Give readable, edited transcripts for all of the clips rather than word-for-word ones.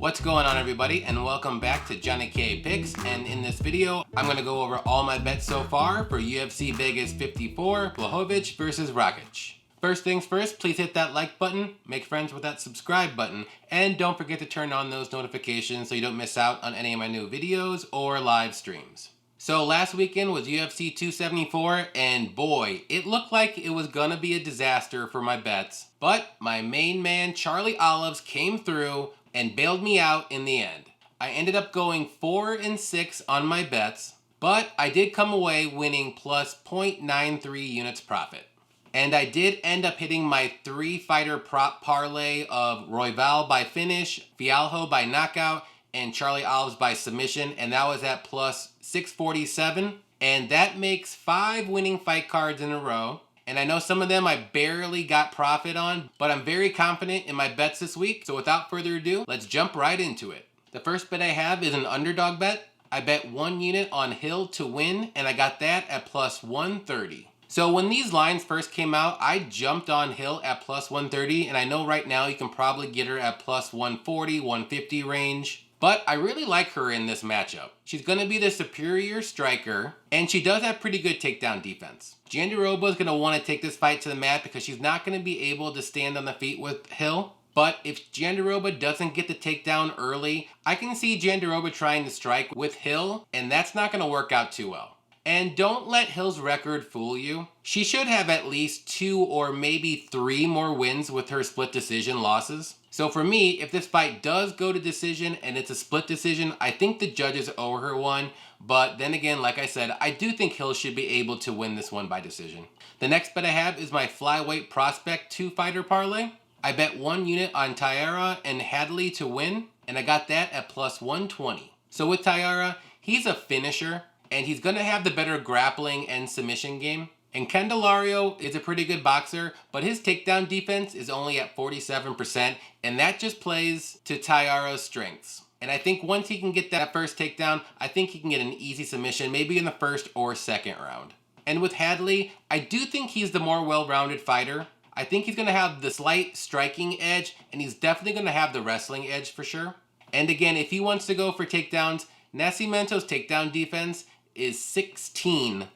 What's going on, everybody, and welcome back to JohnnyKpicks. And in this video, I'm going to go over all my bets so far for UFC Vegas 54, Blachowicz versus Rakic. First things first, please hit that like button, make friends with that subscribe button, and don't forget to turn on those notifications so you don't miss out on any of my new videos or live streams. So last weekend was UFC 274, and boy, it looked like it was gonna be a disaster for my bets. But my main man, Charlie Olives, came through and bailed me out in the end. I ended up going 4-6 on my bets, but I did come away winning plus 0.93 units profit. And I did end up hitting my 3 fighter prop parlay of Royval by finish, Fialho by knockout, and Charlie Olives by submission, and that was at plus 647. And that makes 5 winning fight cards in a row. And I know some of them I barely got profit on, but I'm very confident in my bets this week. So without further ado, let's jump right into it. The first bet I have is an underdog bet. I bet 1 unit on Hill to win, and I got that at plus 130. So when these lines first came out, I jumped on Hill at plus 130, and I know right now you can probably get her at plus 140, 150 range. But I really like her in this matchup. She's going to be the superior striker, and she does have pretty good takedown defense. Jandiroba is going to want to take this fight to the mat because she's not going to be able to stand on the feet with Hill. But if Jandiroba doesn't get the takedown early, I can see Jandiroba trying to strike with Hill, and that's not going to work out too well. And don't let Hill's record fool you. She should have at least 2 or maybe 3 more wins with her split decision losses. So for me, if this fight does go to decision and it's a split decision, I think the judges owe her one. But then again, like I said, I do think Hill should be able to win this one by decision. The next bet I have is my Flyweight Prospect 2 Fighter Parlay. I bet 1 unit on Taira and Hadley to win, and I got that at plus 120. So with Taira, he's a finisher, and he's going to have the better grappling and submission game. And Candelario is a pretty good boxer, but his takedown defense is only at 47%, and that just plays to Taira's strengths. And I think once he can get that first takedown, I think he can get an easy submission, maybe in the first or second round. And with Hadley, I do think he's the more well-rounded fighter. I think he's going to have the slight striking edge, and he's definitely going to have the wrestling edge for sure. And again, if he wants to go for takedowns, Nascimento's takedown defense is 16%.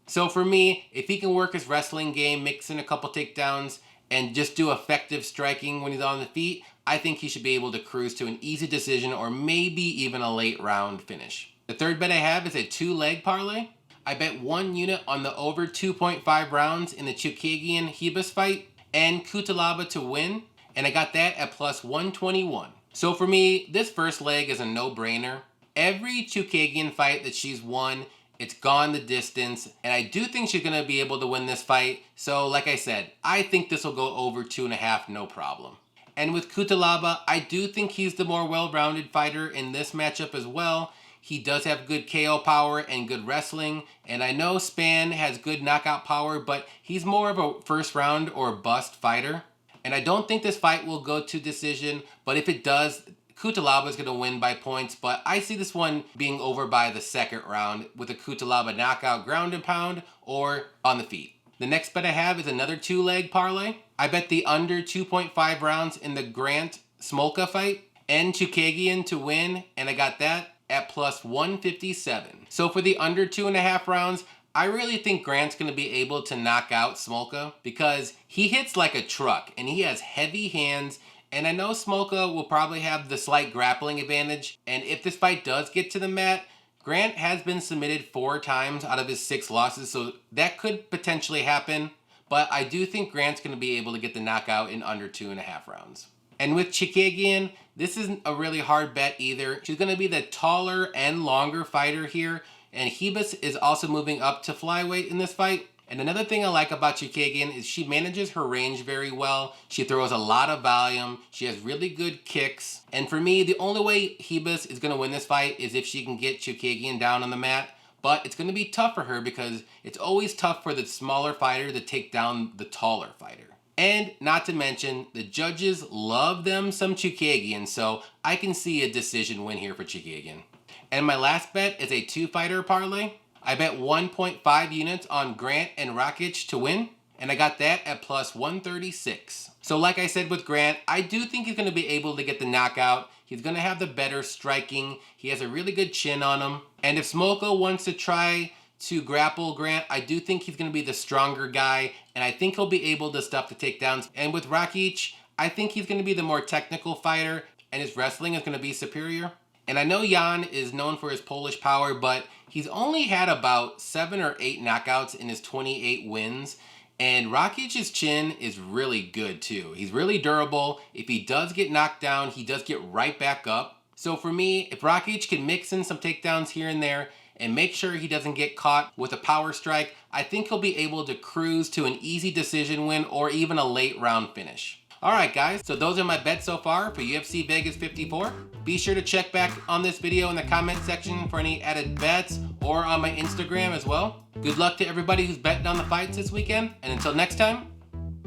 So for me, if he can work his wrestling game, mix in a couple takedowns, and just do effective striking when he's on the feet, I think he should be able to cruise to an easy decision or maybe even a late round finish. The third bet I have is a 2-leg parlay. I bet 1 unit on the over 2.5 rounds in the Chookagian-Hebus fight and Cutelaba to win, and I got that at plus 121. So for me, this first leg is a no-brainer. Every Chookagian fight that she's won, it's gone the distance, and I do think she's going to be able to win this fight. So like I said, I think this will go over 2.5, no problem. And with Cutelaba, I do think he's the more well-rounded fighter in this matchup as well. He does have good KO power and good wrestling, and I know Span has good knockout power, but he's more of a first round or bust fighter. And I don't think this fight will go to decision, but if it does, Cutelaba is going to win by points, but I see this one being over by the second round with a Cutelaba knockout ground and pound or on the feet. The next bet I have is another 2-leg parlay. I bet the under 2.5 rounds in the Grant Smolka fight and Chookagian to win, and I got that at plus 157. So for the under 2.5 rounds, I really think Grant's going to be able to knock out Smolka because he hits like a truck and he has heavy hands. And I know Smolka will probably have the slight grappling advantage. And if this fight does get to the mat, Grant has been submitted 4 times out of his 6 losses. So that could potentially happen. But I do think Grant's going to be able to get the knockout in under 2.5 rounds. And with Chookagian, this isn't a really hard bet either. She's going to be the taller and longer fighter here. And Hebus is also moving up to flyweight in this fight. And another thing I like about Chookagian is she manages her range very well. She throws a lot of volume. She has really good kicks. And for me, the only way Hebus is going to win this fight is if she can get Chookagian down on the mat. But it's going to be tough for her because it's always tough for the smaller fighter to take down the taller fighter. And not to mention, the judges love them some Chookagian, so I can see a decision win here for Chookagian. And my last bet is a 2-fighter parlay. I bet 1.5 units on Grant and Rakic to win, and I got that at plus 136. So like I said with Grant, I do think he's going to be able to get the knockout. He's going to have the better striking. He has a really good chin on him. And if Smolka wants to try to grapple Grant, I do think he's going to be the stronger guy, and I think he'll be able to stuff the takedowns. And with Rakic, I think he's going to be the more technical fighter, and his wrestling is going to be superior. And I know Jan is known for his Polish power, but he's only had about 7 or 8 knockouts in his 28 wins. And Rakic's chin is really good too. He's really durable. If he does get knocked down, he does get right back up. So for me, if Rakic can mix in some takedowns here and there and make sure he doesn't get caught with a power strike, I think he'll be able to cruise to an easy decision win or even a late round finish. Alright guys, so those are my bets so far for UFC Vegas 54. Be sure to check back on this video in the comment section for any added bets or on my Instagram as well. Good luck to everybody who's betting on the fights this weekend, and until next time,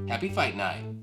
happy fight night.